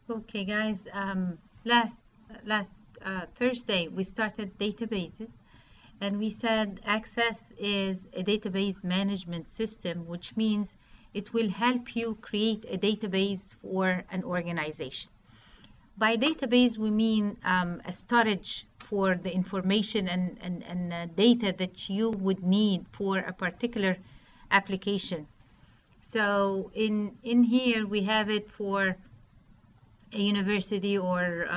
Okay, guys. Last Thursday we started databases, and we said Access is a database management system, which means it will help you create a database for an organization. By database, we mean a storage for the information and data that you would need for a particular application. So in here we have it for a university, or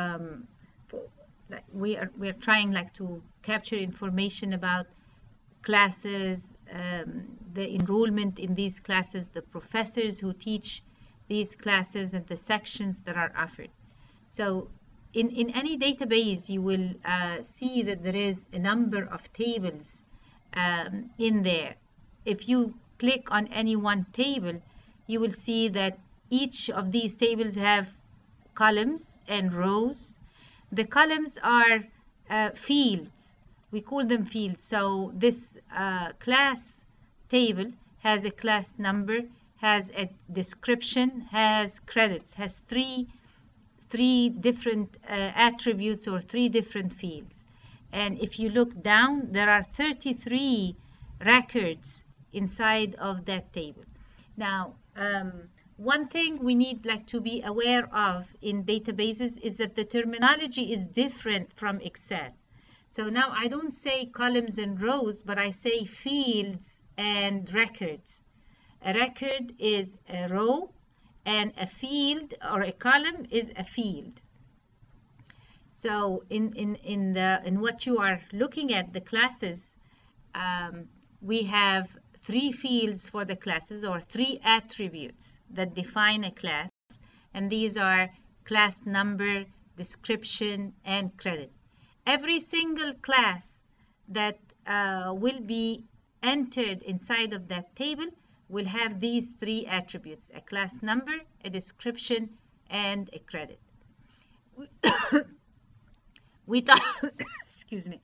like we are trying like to capture information about classes, the enrollment in these classes, the professors who teach these classes, and the sections that are offered. So in any database, you will see that there is a number of tables in there. If you click on any one table, you will see that each of these tables have columns and rows. The columns are fields. We call them fields. So this class table has a class number, has a description, has credits, has three different attributes or three different fields. And if you look down, there are 33 records inside of that table. Now, one thing we need like to be aware of in databases is that the terminology is different from Excel. So now I don't say columns and rows, but I say fields and records. A record is a row, and a field or a column is a field. So in what you are looking at, the classes, we have three fields for the classes, or three attributes that define a class, and these are class number, description, and credit. Every single class that will be entered inside of that table will have these three attributes: a class number, a description, and a credit. Excuse me.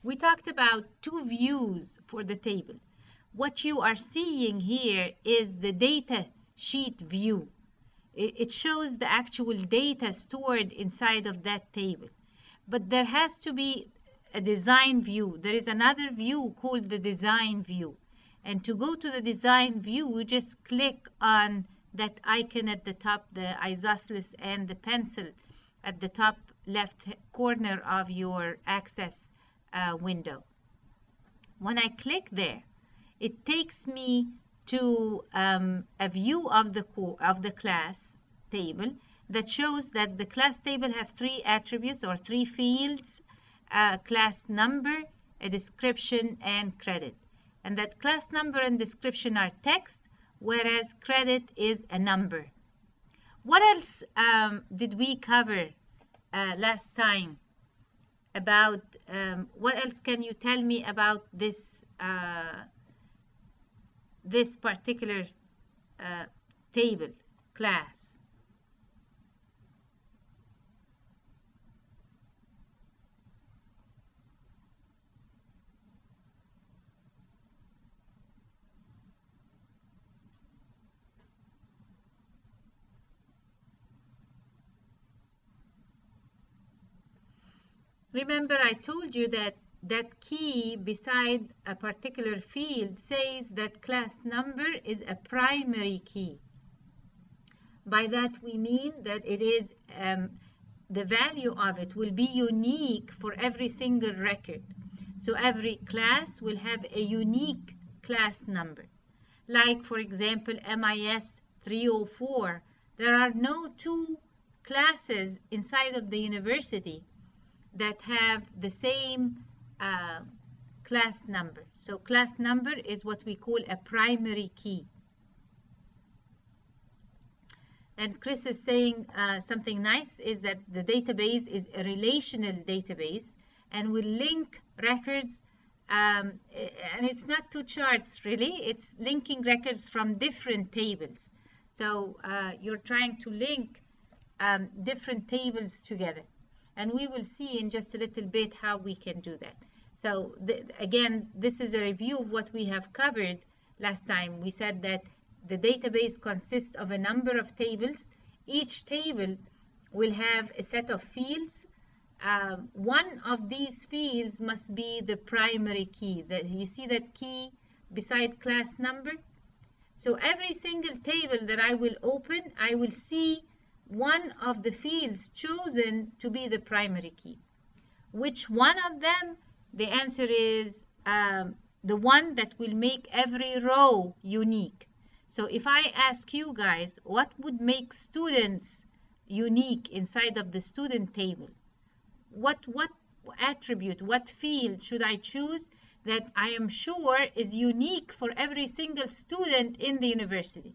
We talked about two views for the table. What you are seeing here is the data sheet view. It shows the actual data stored inside of that table. But there has to be a design view. There is another view called the design view. And to go to the design view, we just click on that icon at the top, the isosceles and the pencil at the top left corner of your Access window. When I click there, it takes me to a view of the class table that shows that the class table have three attributes or three fields: class number, a description, and credit. And that class number and description are text, whereas credit is a number. What else did we cover last time about, what else can you tell me about this this particular table, class? Remember, I told you that that key beside a particular field says that class number is a primary key. By that we mean that it is the value of it will be unique for every single record. So every class will have a unique class number. Like, for example, MIS 304, there are no two classes inside of the university that have the same class number. So class number is what we call a primary key. And Chris is saying something nice, is that the database is a relational database and will link records, and it's not two charts really, it's linking records from different tables. So you're trying to link different tables together. And we will see in just a little bit how we can do that. So again, this is a review of what we have covered last time. We said that the database consists of a number of tables. each table will have a set of fields. One of these fields must be the primary key. That you see that key beside class number. So every single table that I will open, I will see one of the fields chosen to be the primary key. Which one of them? The answer is the one that will make every row unique. So if I ask you guys, what would make students unique inside of the student table? What attribute, what field should I choose that I am sure is unique for every single student in the university?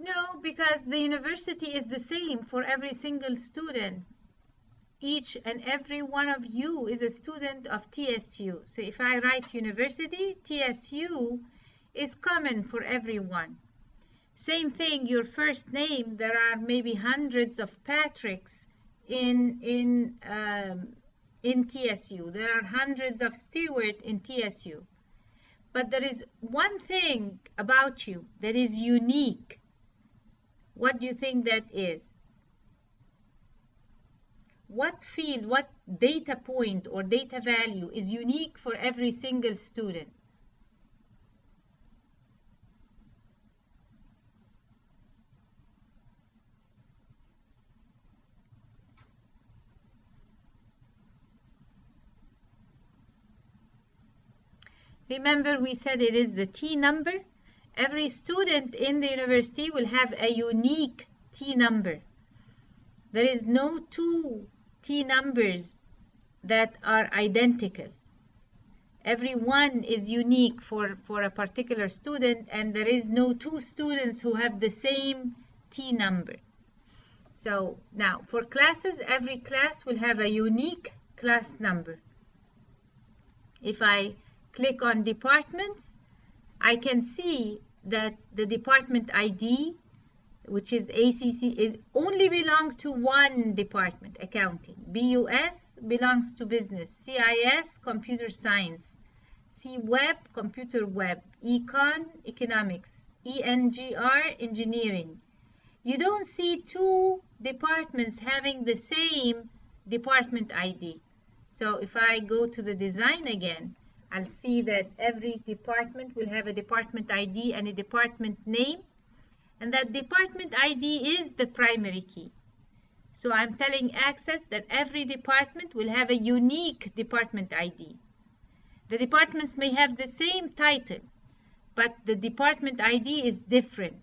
No, because the university is the same for every single student. Each and every one of you is a student of TSU. So if I write university, TSU is common for everyone. Same thing, your first name, there are maybe hundreds of Patricks in TSU. There are hundreds of Stewart in TSU. But there is one thing about you that is unique. What do you think that is? What field, what data point or data value is unique for every single student? Remember, we said it is the T number. Every student in the university will have a unique T number. There is no two T numbers that are identical. Every one is unique for a particular student, and there is no two students who have the same T number. So now for classes, every class will have a unique class number. If I click on departments, I can see that the department ID, which is ACC, is only belong to one department, accounting. BUS belongs to business. CIS, computer science. CWeb, computer web. Econ, economics. ENGR, engineering. You don't see two departments having the same department ID. So if I go to the design again, I'll see that every department will have a department ID and a department name, and that department ID is the primary key. So I'm telling Access that every department will have a unique department ID. The departments may have the same title, but the department ID is different.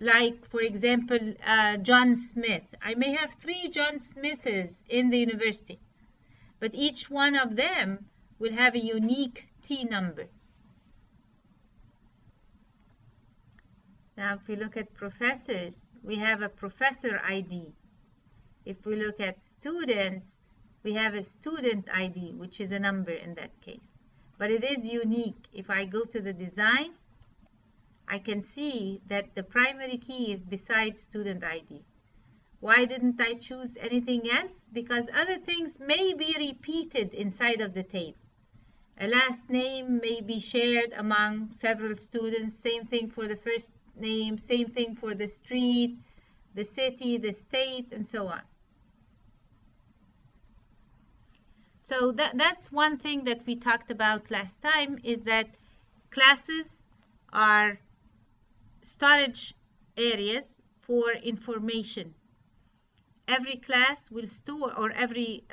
Like, for example, John Smith. I may have 3 John Smiths in the university, but each one of them will have a unique T number. Now, if we look at professors, we have a professor ID. If we look at students, we have a student ID, which is a number in that case. But it is unique. If I go to the design, I can see that the primary key is beside student ID. Why didn't I choose anything else? Because other things may be repeated inside of the table. A last name may be shared among several students. Same thing for the first name, same thing for the street, the city, the state, and so on. So that's one thing that we talked about last time, is that classes are storage areas for information. Every class will store, or every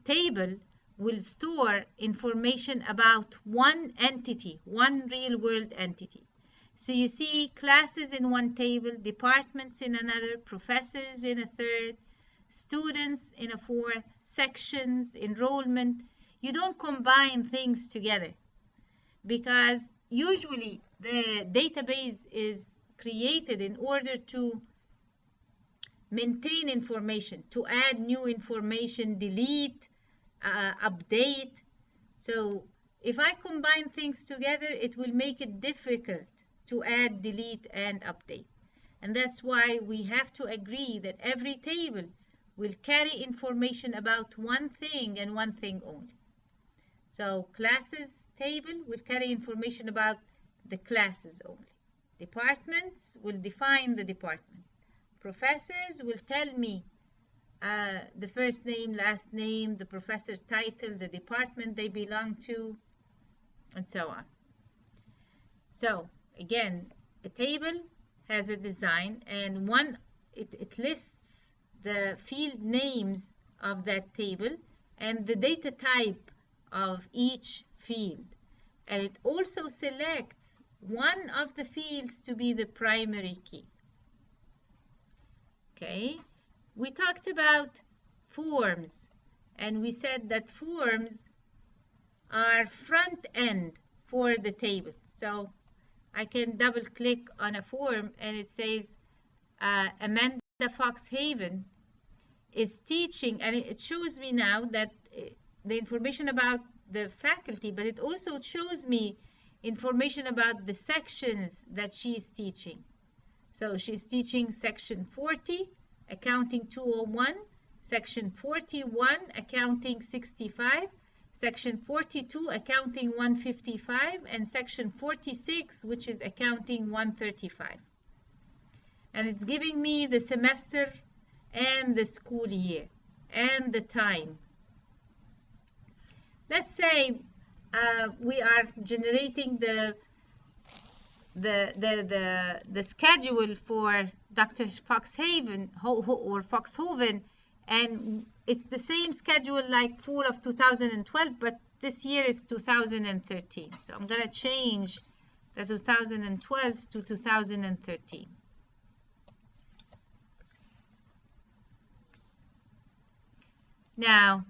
table will store information about one entity, one real world entity. So you see classes in one table, departments in another, professors in a third, students in a fourth, sections, enrollment. You don't combine things together, because usually the database is created in order to maintain information, to add new information, delete, update. So if I combine things together, it will make it difficult to add, delete, and update. And that's why we have to agree that every table will carry information about one thing and one thing only. So classes table will carry information about the classes only. Departments will define the departments. Professors will tell me the first name, last name, the professor title, the department they belong to, and so on. So again, a table has a design, and it lists the field names of that table and the data type of each field, and it also selects one of the fields to be the primary key. Okay, we talked about forms, and we said that forms are front end for the table. So I can double click on a form and it says Amanda Foxhaven is teaching, and it shows me now that the information about the faculty, but it also shows me information about the sections that she is teaching. So she's teaching section 40, accounting 201, section 41, accounting 65, section 42, accounting 155, and section 46, which is accounting 135. And it's giving me the semester and the school year and the time. Let's say we are generating the schedule for Dr. Foxhaven or Foxhoven, and it's the same schedule like fall of 2012, but this year is 2013. So I'm going to change the 2012 to 2013. Now,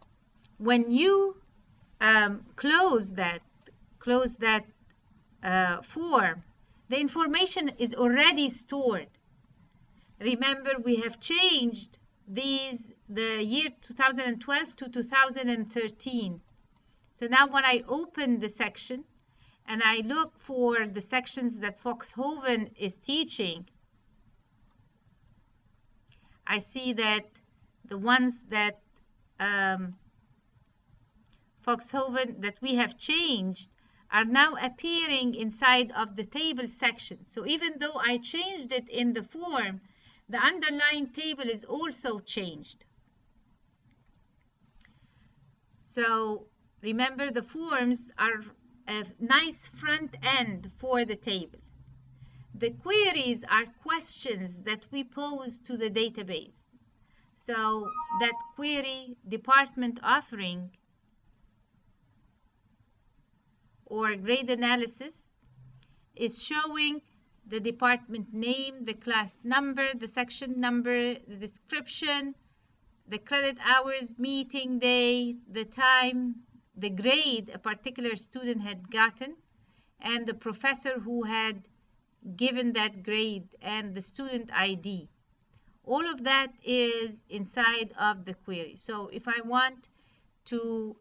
when you close that form, the information is already stored. Remember, we have changed the year 2012 to 2013. So now when I open the section and I look for the sections that Foxhoven is teaching, I see that the ones that Foxhoven that we have changed are now appearing inside of the table section. So even though I changed it in the form, the underlying table is also changed. So remember, the forms are a nice front end for the table. The queries are questions that we pose to the database. So that query, department offering or grade analysis, is showing the department name, the class number, the section number, the description, the credit hours, meeting day, the time, the grade a particular student had gotten, and the professor who had given that grade, and the student ID. All of that is inside of the query. So if I want to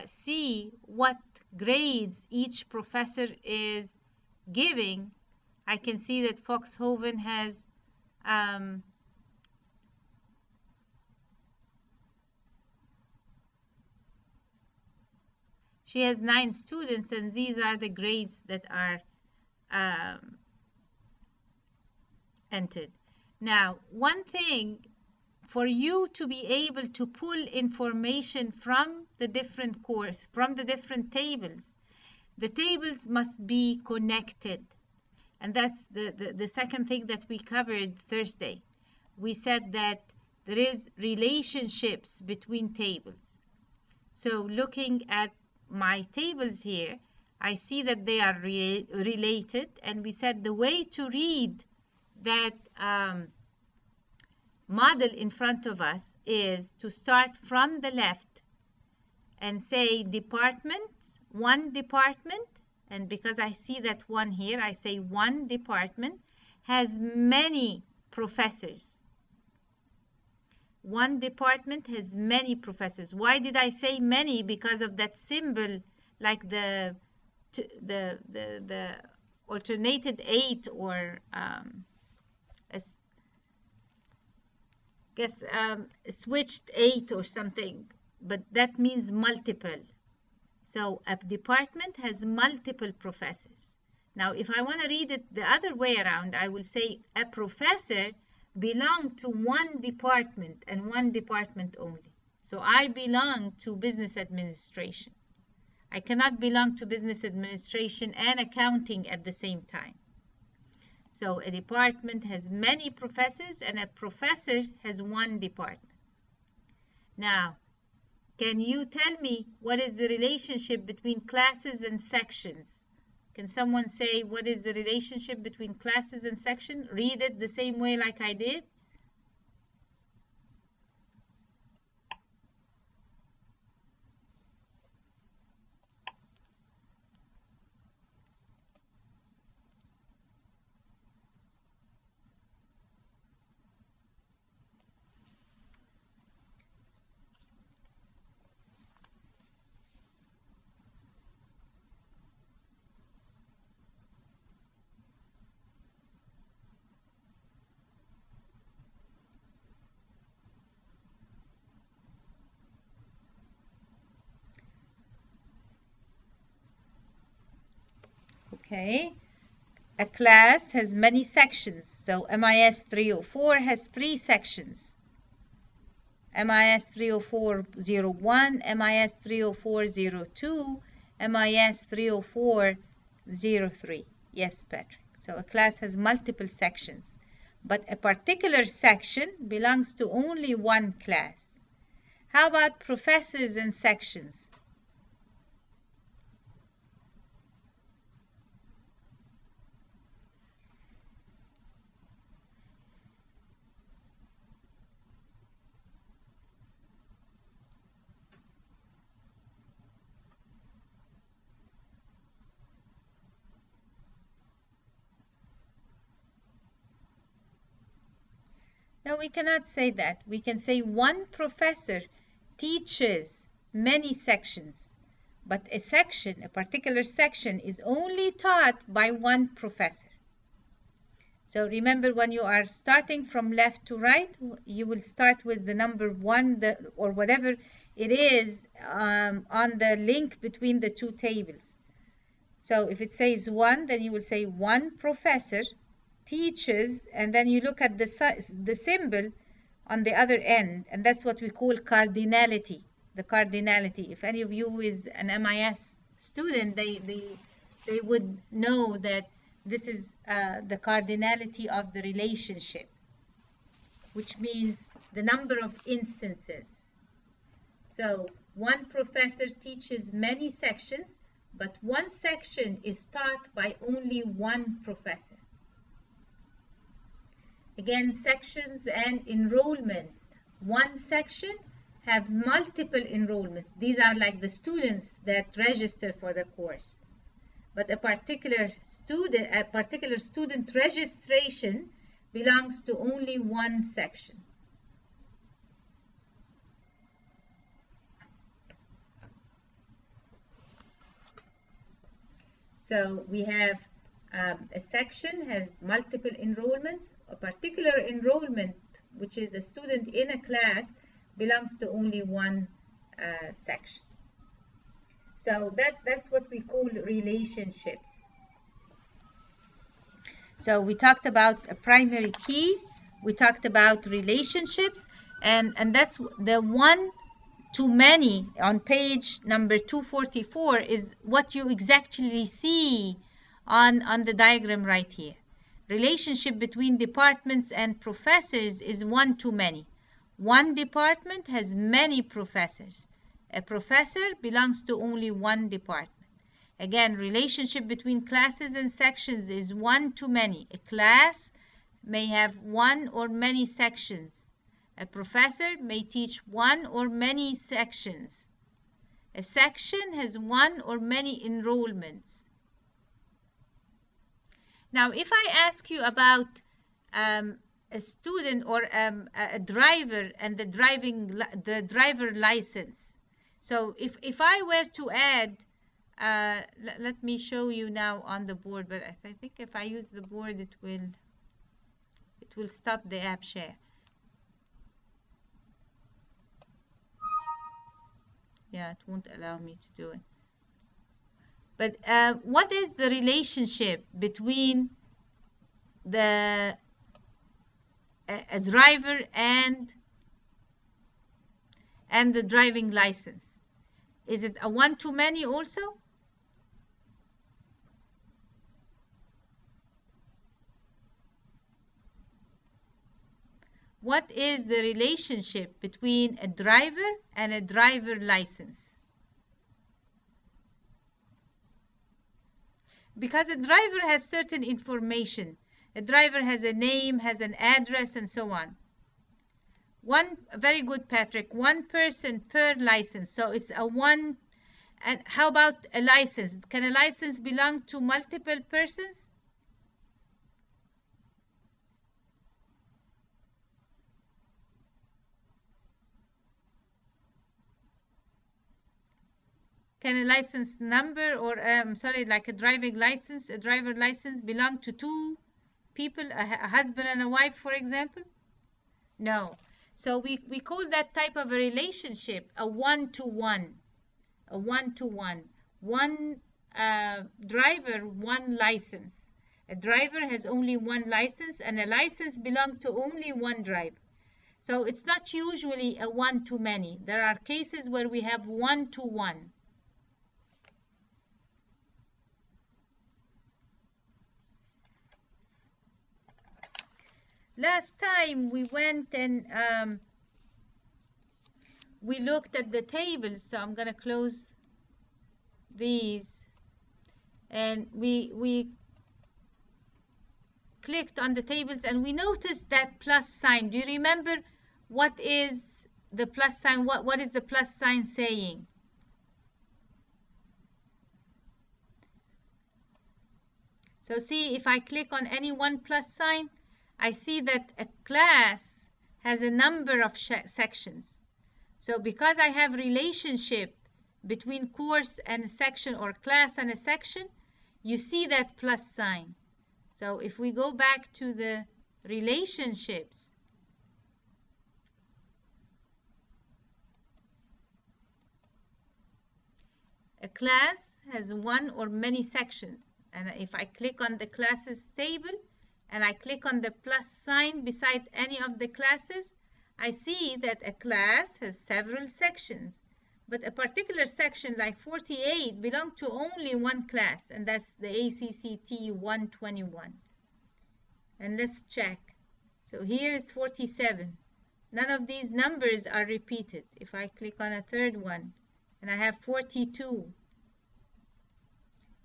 see what grades each professor is giving, I can see that Foxhoven has she has 9 students, and these are the grades that are entered. Now, one thing, for you to be able to pull information from the different course, from the different tables, the tables must be connected. And that's the second thing that we covered Thursday. We said that there is relationships between tables. So looking at my tables here, I see that they are related, and we said the way to read that model in front of us is to start from the left and say departments, one department, and because I see that one here, I say one department has many professors. one department has many professors. Why did I say many? Because of that symbol, like the alternated 8 or switched 8 or something, but that means multiple. So a department has multiple professors. Now, if I want to read it the other way around, I will say a professor belongs to one department and one department only. So I belong to business administration. I cannot belong to business administration and accounting at the same time. So a department has many professors and a professor has one department. Now, can you tell me what is the relationship between classes and sections? Can someone say what is the relationship between classes and section? Read it the same way like I did. Okay. A class has many sections. So MIS 304 has 3 sections. MIS 304-01, MIS 304-02, MIS 304-03. Yes, Patrick. So a class has multiple sections, but a particular section belongs to only one class. How about professors and sections? No, we cannot say that. We can say one professor teaches many sections, but a section, a particular section, is only taught by one professor. So remember, when you are starting from left to right, you will start with the number 1 or whatever it is on the link between the two tables. So if it says 1, then you will say one professor teaches, and then you look at the symbol on the other end, and that's what we call cardinality. The cardinality. If any of you is an MIS student, they would know that this is the cardinality of the relationship, which means the number of instances. So one professor teaches many sections, but one section is taught by only one professor. Again, sections and enrollments. One section have multiple enrollments. These are like the students that register for the course. But a particular student registration belongs to only one section. So we have a section has multiple enrollments. A particular enrollment, which is a student in a class, belongs to only one section. So that's what we call relationships. So we talked about a primary key, we talked about relationships, and that's the one to many on page number 244 is what you exactly see on the diagram right here. Relationship between departments and professors is one to many. One department has many professors. A professor belongs to only one department. Again, relationship between classes and sections is one to many. A class may have one or many sections. A professor may teach one or many sections. A section has one or many enrollments. Now, if I ask you about a student or a driver and the driver license. So if I were to add, let me show you now on the board, but I think if I use the board, it will stop the app share. Yeah, it won't allow me to do it. But what is the relationship between a driver and the driving license? Is it a one-to-many also? What is the relationship between a driver and a driver license? Because a driver has certain information. A driver has a name, has an address, and so on. Very good, Patrick. One person per license. So it's a one. And how about a license? Can a license belong to multiple persons? Can a license number or like a driver license belong to two people, a husband and a wife, for example? No. So we call that type of a relationship a one-to-one. A one-to-one. One driver, one license. A driver has only one license, and a license belongs to only one driver. So it's not usually a one-to-many. There are cases where we have one-to-one. Last time we went and we looked at the tables, so I'm going to close these, and we clicked on the tables and we noticed that plus sign. Do you remember what is the plus sign? What is the plus sign saying? So see, if I click on any one plus sign, I see that a class has a number of sections. So because I have relationship between course and a section, or class and a section, you see that plus sign. So if we go back to the relationships, a class has one or many sections. And if I click on the classes table, and I click on the plus sign beside any of the classes, I see that a class has several sections. But a particular section like 48 belongs to only one class, and that's the ACCT 121. And let's check. So here is 47. None of these numbers are repeated. If I click on a third one, and I have 42.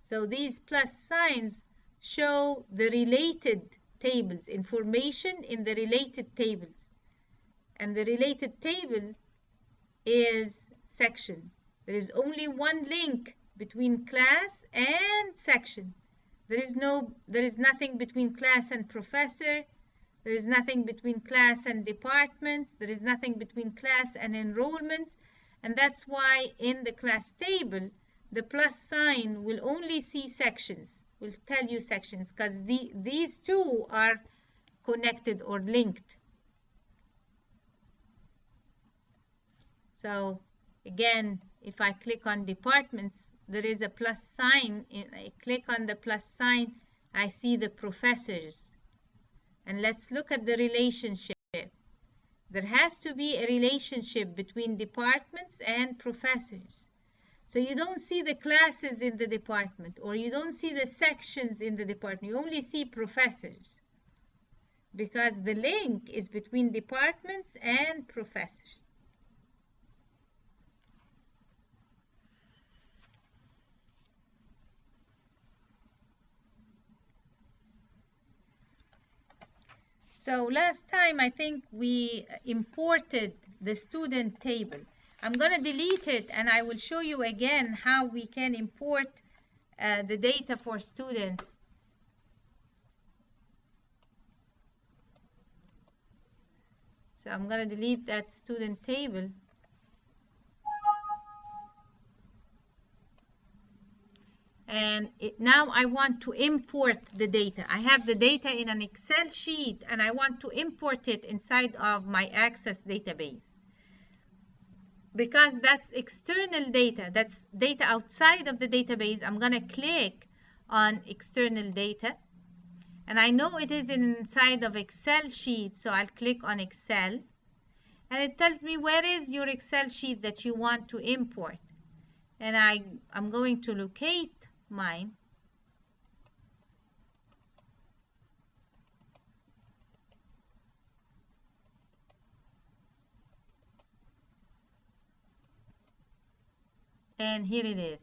So these plus signs show the related tables, information in the related tables. And the related table is section. There is only one link between class and section. There is nothing between class and professor. There is nothing between class and departments. There is nothing between class and enrollments. And that's why in the class table, the plus sign will only see sections, will tell you sections, because these two are connected or linked. So again, if I click on departments, there is a plus sign. I click on the plus sign, I see the professors. And let's look at the relationship. There has to be a relationship between departments and professors. So you don't see the classes in the department, or you don't see the sections in the department. You only see professors, because the link is between departments and professors. So last time I think we imported the student table. I'm going to delete it, and I will show you again how we can import the data for students. So I'm going to delete that student table. And now I want to import the data. I have the data in an Excel sheet and I want to import it inside of my Access database. Because that's external data, that's data outside of the database, I'm going to click on external data. And I know it is inside of Excel sheet, so I'll click on Excel. And it tells me where is your Excel sheet that you want to import. And I'm going to locate mine. And here it is.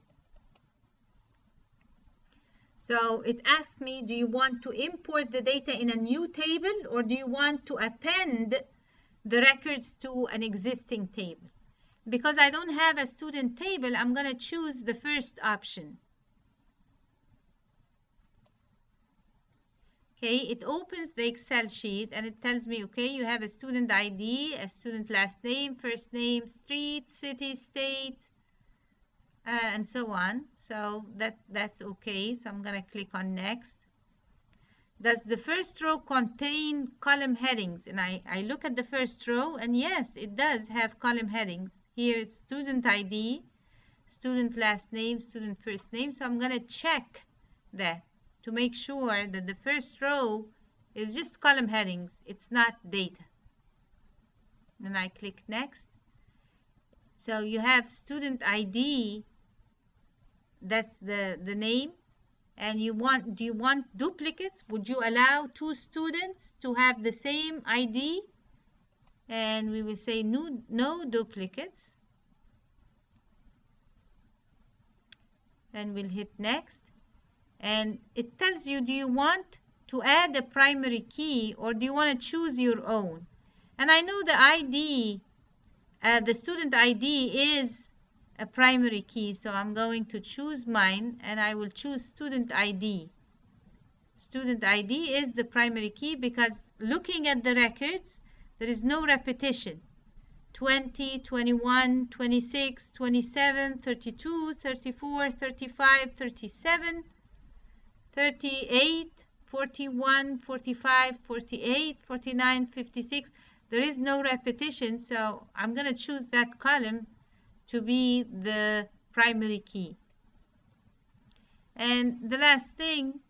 So it asks me, do you want to import the data in a new table or do you want to append the records to an existing table? Because I don't have a student table, I'm going to choose the first option. Okay, it opens the Excel sheet and it tells me, okay, you have a student ID, a student last name, first name, street, city, state, and so on. So that's okay. So I'm going to click on next. Does the first row contain column headings? And I look at the first row and yes, it does have column headings. Here is student ID, student last name, student first name. So I'm going to check that to make sure that the first row is just column headings. It's not data. Then I click next. So you have student ID, that's the name. And do you want duplicates? Would you allow two students to have the same ID? And we will say no duplicates. And we'll hit next. And it tells you, do you want to add a primary key or do you want to choose your own? And I know the ID, the student ID is a primary key, so I'm going to choose mine and I will choose student ID. Student ID is the primary key because looking at the records, there is no repetition. 20, 21, 26, 27, 32, 34, 35, 37, 38, 41, 45, 48, 49, 56. There is no repetition, so I'm going to choose that column to be the primary key. And the last thing,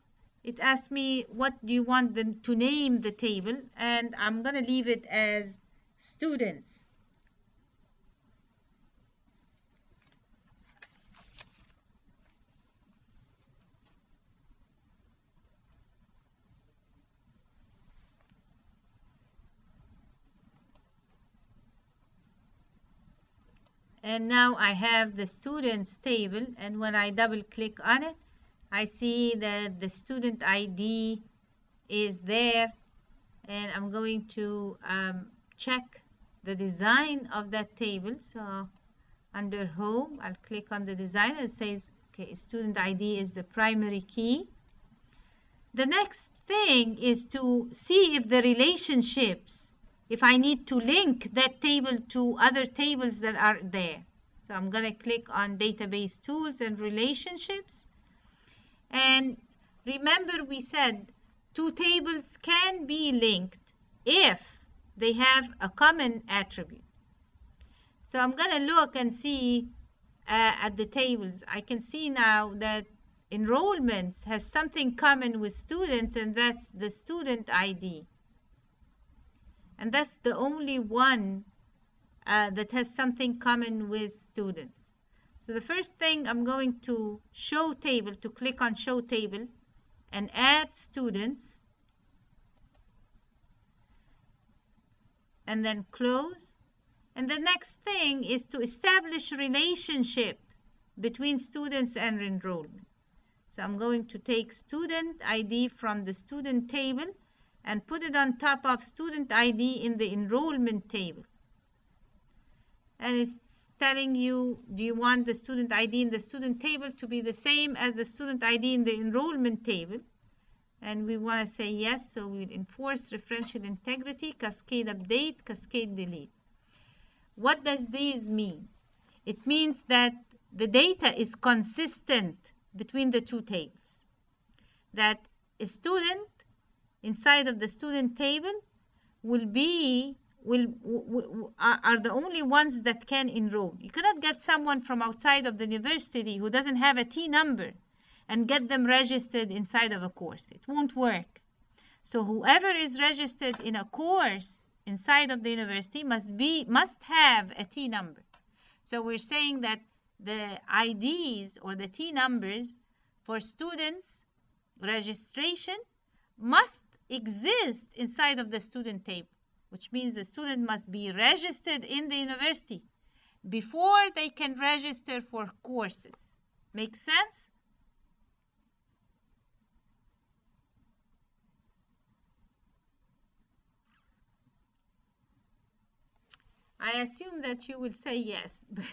it asks me what do you want them to name the table, and I'm going to leave it as students. And now I have the students table, and when I double click on it, I see that the student ID is there, and I'm going to check the design of that table. So under home, I'll click on the design and it says, okay, student ID is the primary key. The next thing is to see if the relationships, if I need to link that table to other tables that are there. So I'm going to click on Database Tools and Relationships. And remember we said two tables can be linked if they have a common attribute. So I'm going to look and see at the tables. I can see now that enrollments has something common with students, and that's the student ID. And that's the only one that has something common with students. So the first thing, I'm going to show table, to click on show table and add students, and then close. And the next thing is to establish relationship between students and enrollment. So I'm going to take student ID from the student table and put it on top of student ID in the enrollment table. And it's telling you, do you want the student ID in the student table to be the same as the student ID in the enrollment table? And we want to say yes, so we'll enforce referential integrity, cascade update, cascade delete. What does these mean? It means that the data is consistent between the two tables. That a student inside of the student table are the only ones that can enroll. You cannot get someone from outside of the university who doesn't have a T number and get them registered inside of a course. It won't work. So whoever is registered in a course inside of the university must have a T number. So we're saying that the IDs or the T numbers for students registration must exist inside of the student table, which means the student must be registered in the university before they can register for courses. Make sense? I assume that you will say yes, but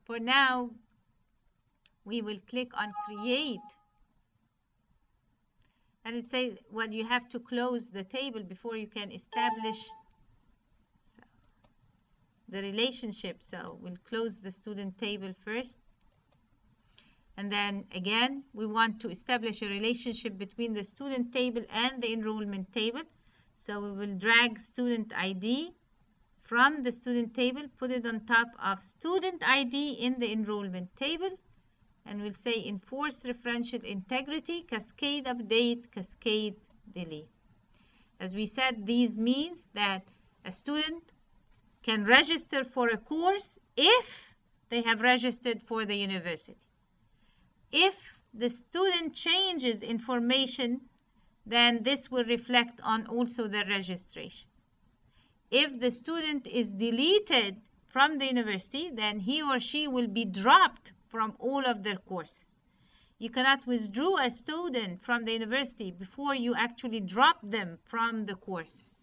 for now, we will click on create. And it says, well, you have to close the table before you can establish the relationship. So we'll close the student table first. And then again, we want to establish a relationship between the student table and the enrollment table. So we will drag student ID from the student table, put it on top of student ID in the enrollment table, and we'll say enforce referential integrity, cascade update, cascade delete. As we said, these means that a student can register for a course if they have registered for the university. If the student changes information, then this will reflect on also the registration. If the student is deleted from the university, then he or she will be dropped from all of their courses. You cannot withdraw a student from the university before you actually drop them from the courses.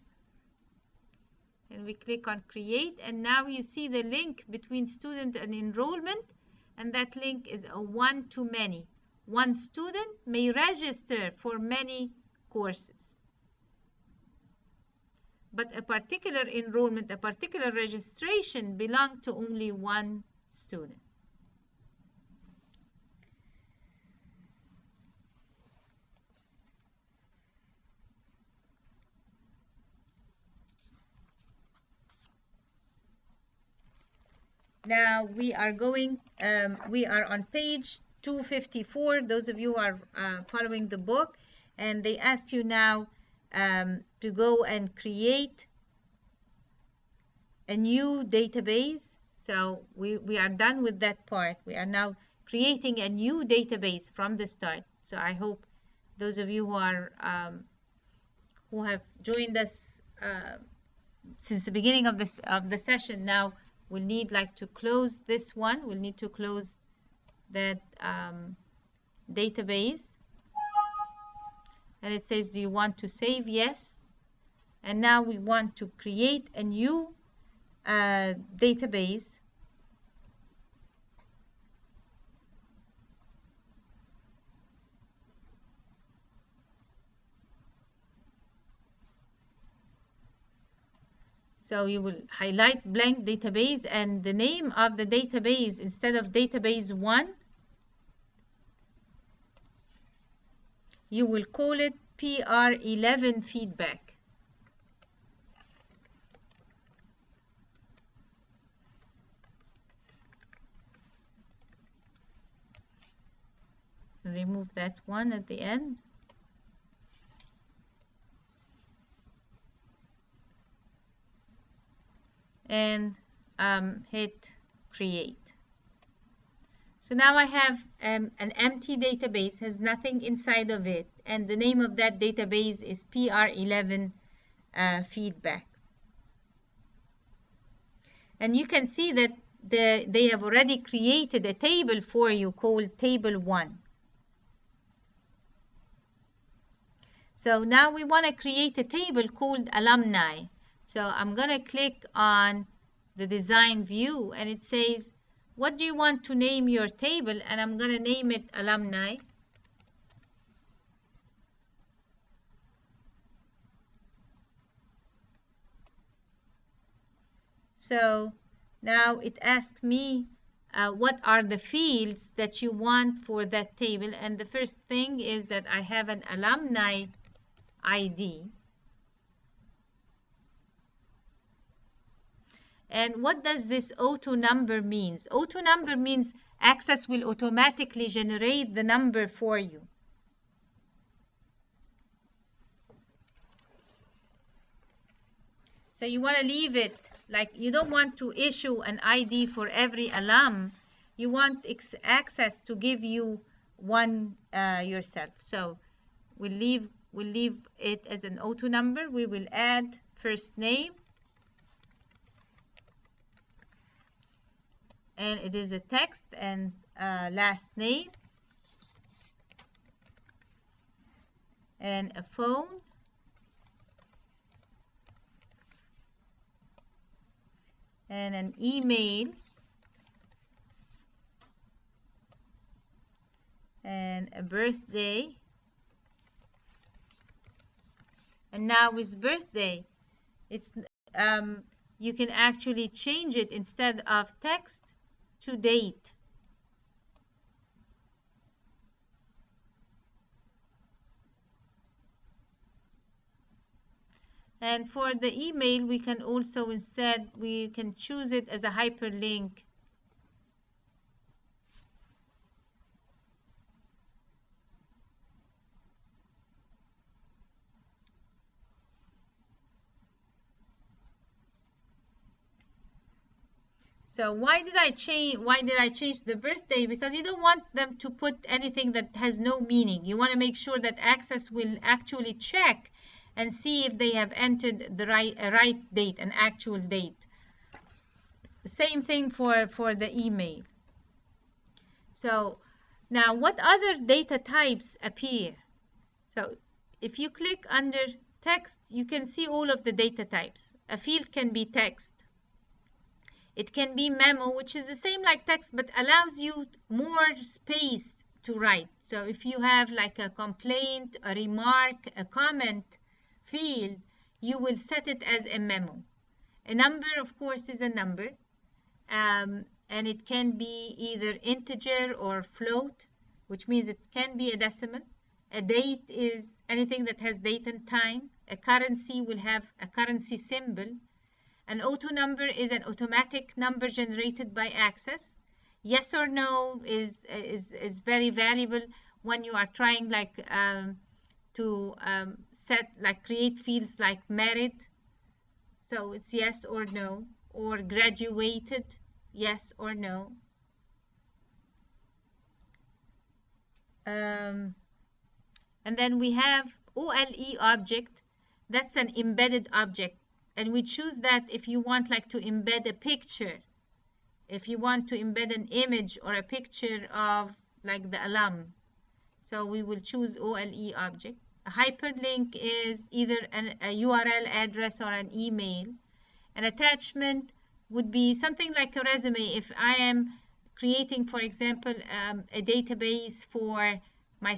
And we click on create, and now you see the link between student and enrollment, and that link is a one-to-many. One student may register for many courses. But a particular enrollment, a particular registration belongs to only one student. Now we are on page 254. Those of you who are following the book, and they asked you now to go and create a new database. So we are done with that part. We are now creating a new database from the start. So I hope those of you who are who have joined us since the beginning of the session now will need to close this one. We'll need to close that database. And it says, do you want to save? Yes. And now we want to create a new database. So you will highlight blank database, and the name of the database, instead of database 1, you will call it PR11 feedback. Remove that one at the end. And hit create. So now I have an empty database, has nothing inside of it, and the name of that database is PR11 feedback. And you can see that they have already created a table for you called table 1. So now we want to create a table called alumni. So I'm going to click on the design view, and it says, what do you want to name your table? And I'm going to name it alumni. So now it asks me what are the fields that you want for that table, and the first thing is that I have an alumni ID. And what does this auto number means? Auto number means Access will automatically generate the number for you. So you want to leave it like you don't want to issue an ID for every alum. You want Access to give you one yourself. So we'll leave it as an auto number. We will add first name, and it is a text, and last name, and a phone, and an email, and a birthday. And now with birthday, it's you can actually change it instead of text to date. And for the email, we can also instead, we can choose it as a hyperlink. So why did I change the birthday? Because you don't want them to put anything that has no meaning. You want to make sure that Access will actually check and see if they have entered the right date, an actual date. Same thing for the email. So now what other data types appear? So if you click under text, you can see all of the data types. A field can be text. It can be memo, which is the same like text, but allows you more space to write. So if you have like a complaint, a remark, a comment field, you will set it as a memo. A number, of course, is a number, and it can be either integer or float, which means it can be a decimal. A date is anything that has date and time. A currency will have a currency symbol. An auto number is an automatic number generated by Access. Yes or no is very valuable when you are trying like to create fields like married. So it's yes or no, or graduated, yes or no. And then we have OLE object. That's an embedded object. And we choose that if you want like to embed a picture, if you want to embed an image or a picture of like the alum. So we will choose OLE object. A hyperlink is either a URL address or an email. An attachment would be something like a resume. If I am creating, for example, a database for my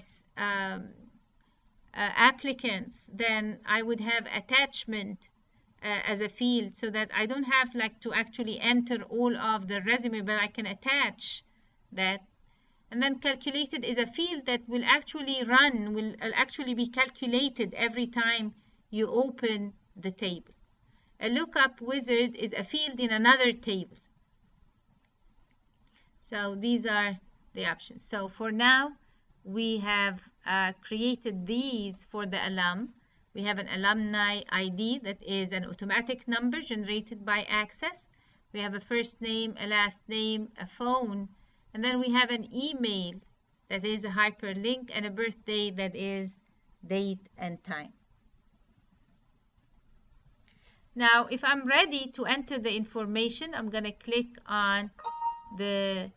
applicants, then I would have attachment as a field, so that I don't have like to actually enter all of the resume, but I can attach that. And then calculated is a field that will actually be calculated every time you open the table. A lookup wizard is a field in another table. So these are the options. So for now, we have created these for the alum. We have an alumni ID that is an automatic number generated by Access. We have a first name, a last name, a phone, and then we have an email that is a hyperlink, and a birthday that is date and time. Now, if I'm ready to enter the information, I'm going to click on the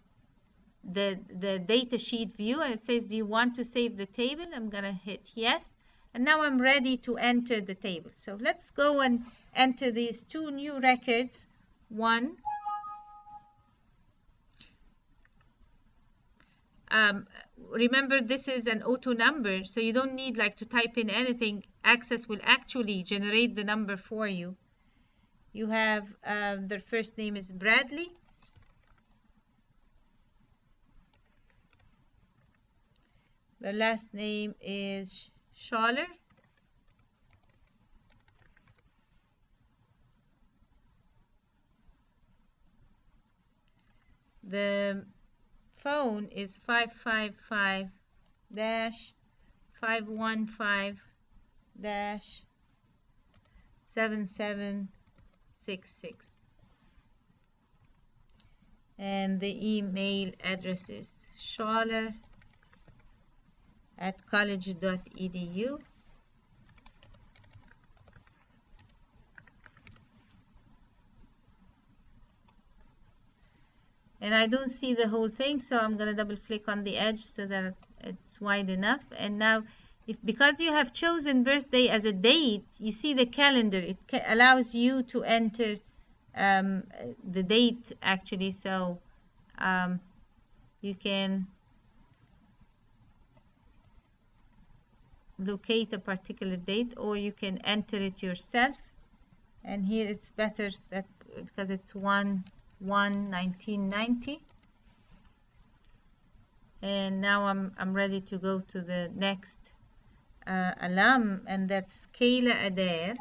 datasheet view, and it says, do you want to save the table? I'm going to hit yes. And now I'm ready to enter the table. So let's go and enter these two new records. One, remember this is an auto number, so you don't need like to type in anything. Access will actually generate the number for you. You have their first name is Bradley. The last name is Schaller. The phone is 555-515-7766. And the email address is schaller@college.edu. And I don't see the whole thing, so I'm going to double click on the edge so that it's wide enough. And now, because you have chosen birthday as a date, you see the calendar. It allows you to enter the date actually, so you can locate a particular date, or you can enter it yourself. And here it's better that because it's 1/1/1990. And now I'm ready to go to the next alum, and that's Kayla Adair.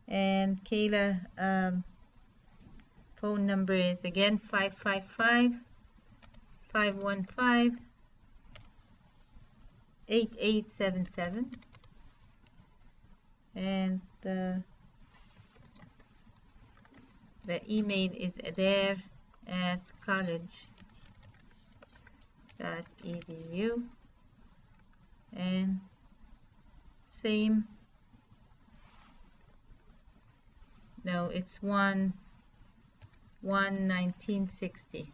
And Kayla phone number is again 555-515-8877. And the email is adair@college.edu. And same, no, it's 1/1/1960.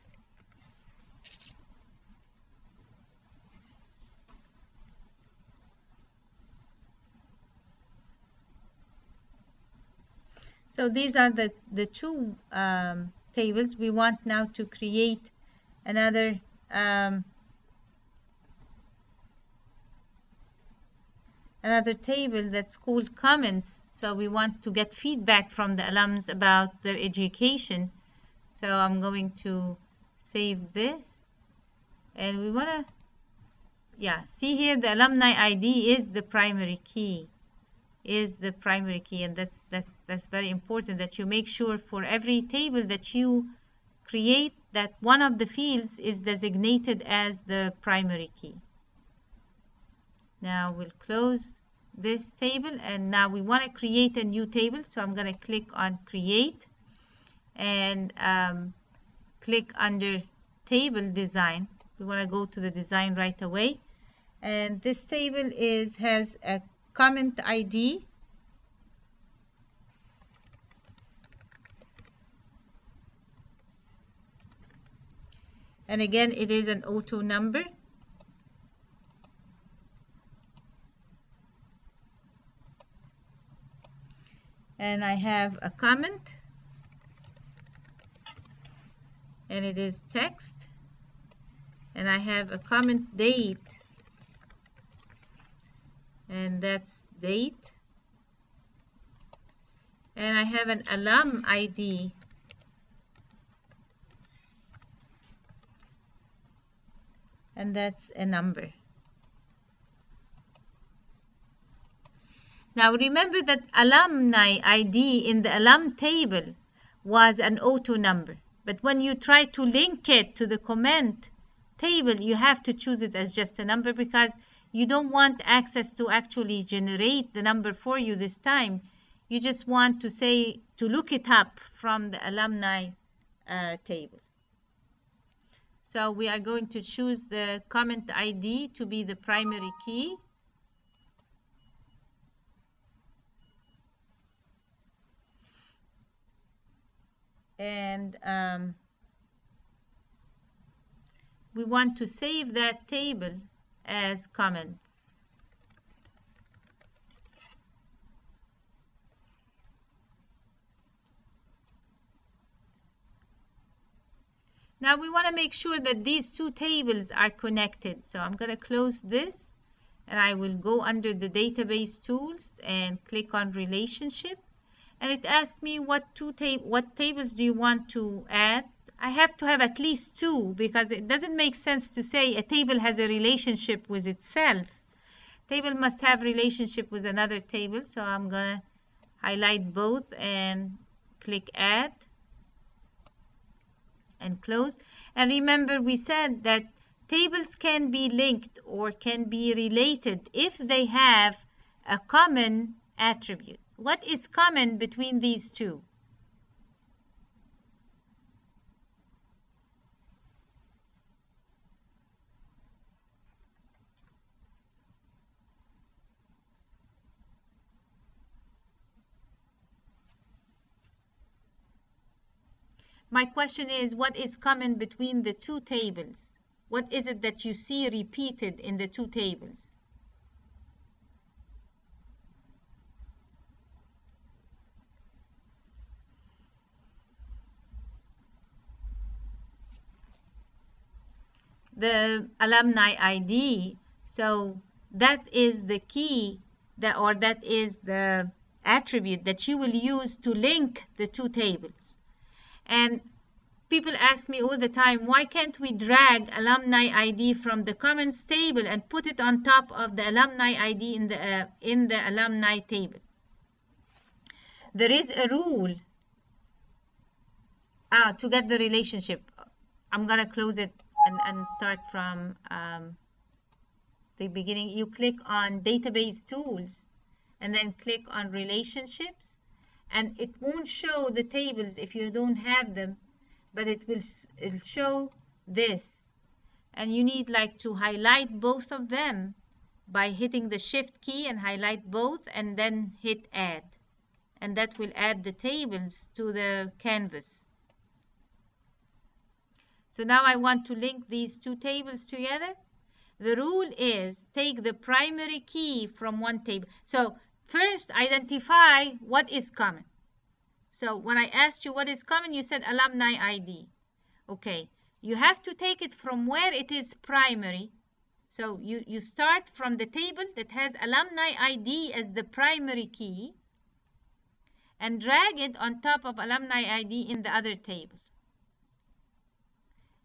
So these are the two tables. We want now to create another table that's called comments. So we want to get feedback from the alums about their education. So I'm going to save this, and we want to, see here the alumni ID is the primary key. And that's very important that you make sure for every table that you create that one of the fields is designated as the primary key. Now we'll close this table, and now we want to create a new table, so I'm going to click on create and click under table design. We want to go to the design right away, and this table has a comment ID, and again it is an auto number. And I have a comment, and it is text, and I have a comment date, and that's date, and I have an alum ID, and that's a number. Now remember that alumni ID in the alum table was an auto number, but when you try to link it to the comment table, you have to choose it as just a number, because you don't want Access to actually generate the number for you this time. You just want to look it up from the alumni table. So we are going to choose the comment ID to be the primary key. And we want to save that table as comments. Now we want to make sure that these two tables are connected. So I'm going to close this and I will go under the database tools and click on relationship. And it asks me what tables do you want to add. I have to have at least two because it doesn't make sense to say a table has a relationship with itself. Table must have relationship with another table. So I'm going to highlight both and click add and close. And remember, we said that tables can be linked or can be related if they have a common attribute. What is common between these two? My question is, what is common between the two tables? What is it that you see repeated in the two tables? The alumni ID. So that is the key that is the attribute that you will use to link the two tables. And people ask me all the time, why can't we drag alumni ID from the comments table and put it on top of the alumni ID in the alumni table? There is a rule to get the relationship. I'm going to close it and start from the beginning. You click on database tools and then click on relationships, and it won't show the tables if you don't have them, but it'll show this. And you need like to highlight both of them by hitting the shift key and highlight both and then hit add, and that will add the tables to the canvas. So now I want to link these two tables together. The rule is take the primary key from one table. So first identify what is common. So when I asked you what is common, you said alumni ID. Okay, you have to take it from where it is primary. So you start from the table that has alumni ID as the primary key and drag it on top of alumni ID in the other table.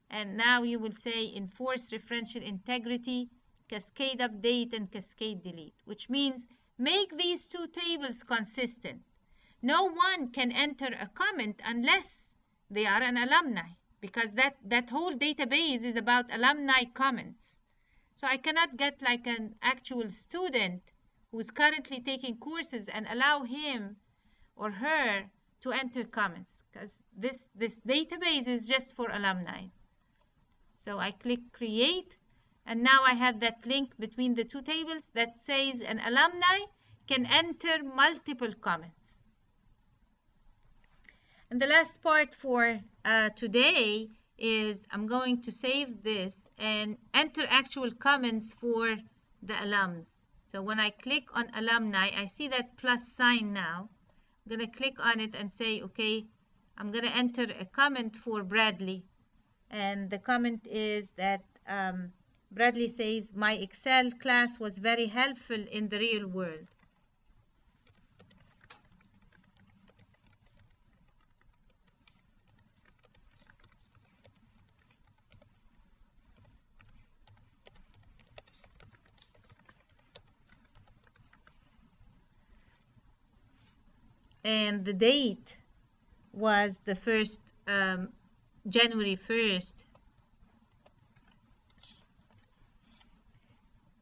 And now you will say enforce referential integrity, cascade update, and cascade delete, which means make these two tables consistent. No one can enter a comment unless they are an alumni, because that whole database is about alumni comments. So I cannot get like an actual student who is currently taking courses and allow him or her to enter comments, because this database is just for alumni. So I click create, and now I have that link between the two tables that says an alumni can enter multiple comments. And the last part for today is I'm going to save this and enter actual comments for the alums. So when I click on alumni, I see that plus sign now. I'm going to click on it and say, okay, I'm going to enter a comment for Bradley. And the comment is that Bradley says, my Excel class was very helpful in the real world. And the date was the first January 1st.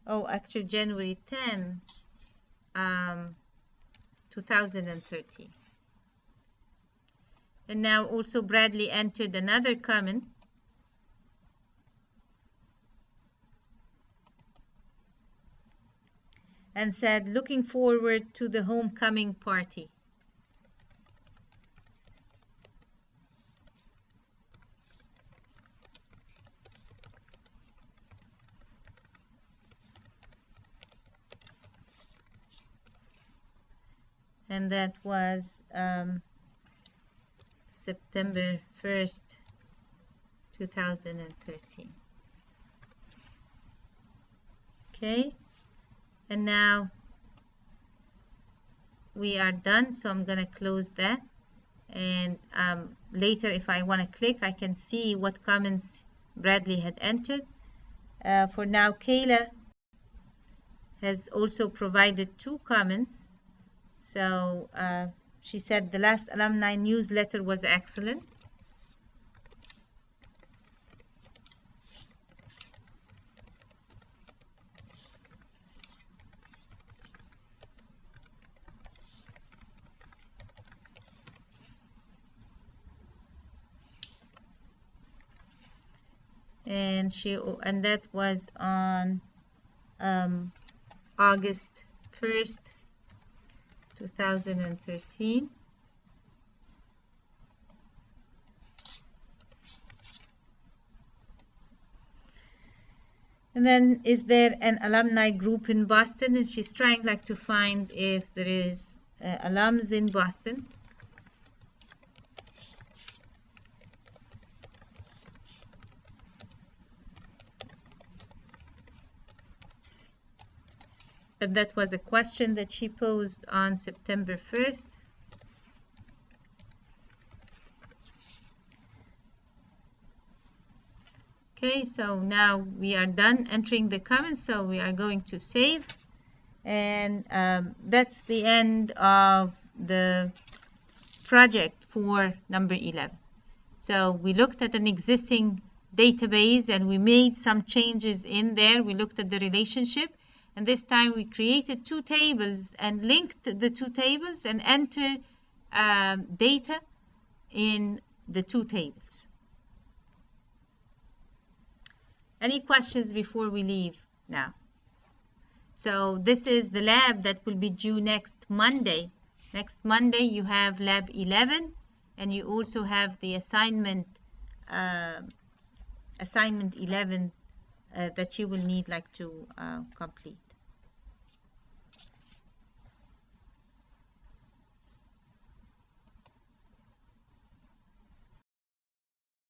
Oh, actually January 10, 2013. And now also Bradley entered another comment. And said, looking forward to the homecoming party. And that was September 1st, 2013. Okay, and now we are done, so I'm gonna close that, and later if I want to click I can see what comments Bradley had entered. For now, Kayla has also provided 2 comments. So she said the last alumni newsletter was excellent. And that was on August 1st, 2013. And then, is there an alumni group in Boston? And she's trying to find if there is alums in Boston. But that was a question that she posed on September 1st. Okay, so now we are done entering the comments, so we are going to save. And that's the end of the project for number 11. So we looked at an existing database and we made some changes in there. We looked at the relationship, and this time we created 2 tables and linked the 2 tables and entered data in the 2 tables. Any questions before we leave now? So this is the lab that will be due next Monday. Next Monday you have lab 11, and you also have the assignment 11 that you will need to complete.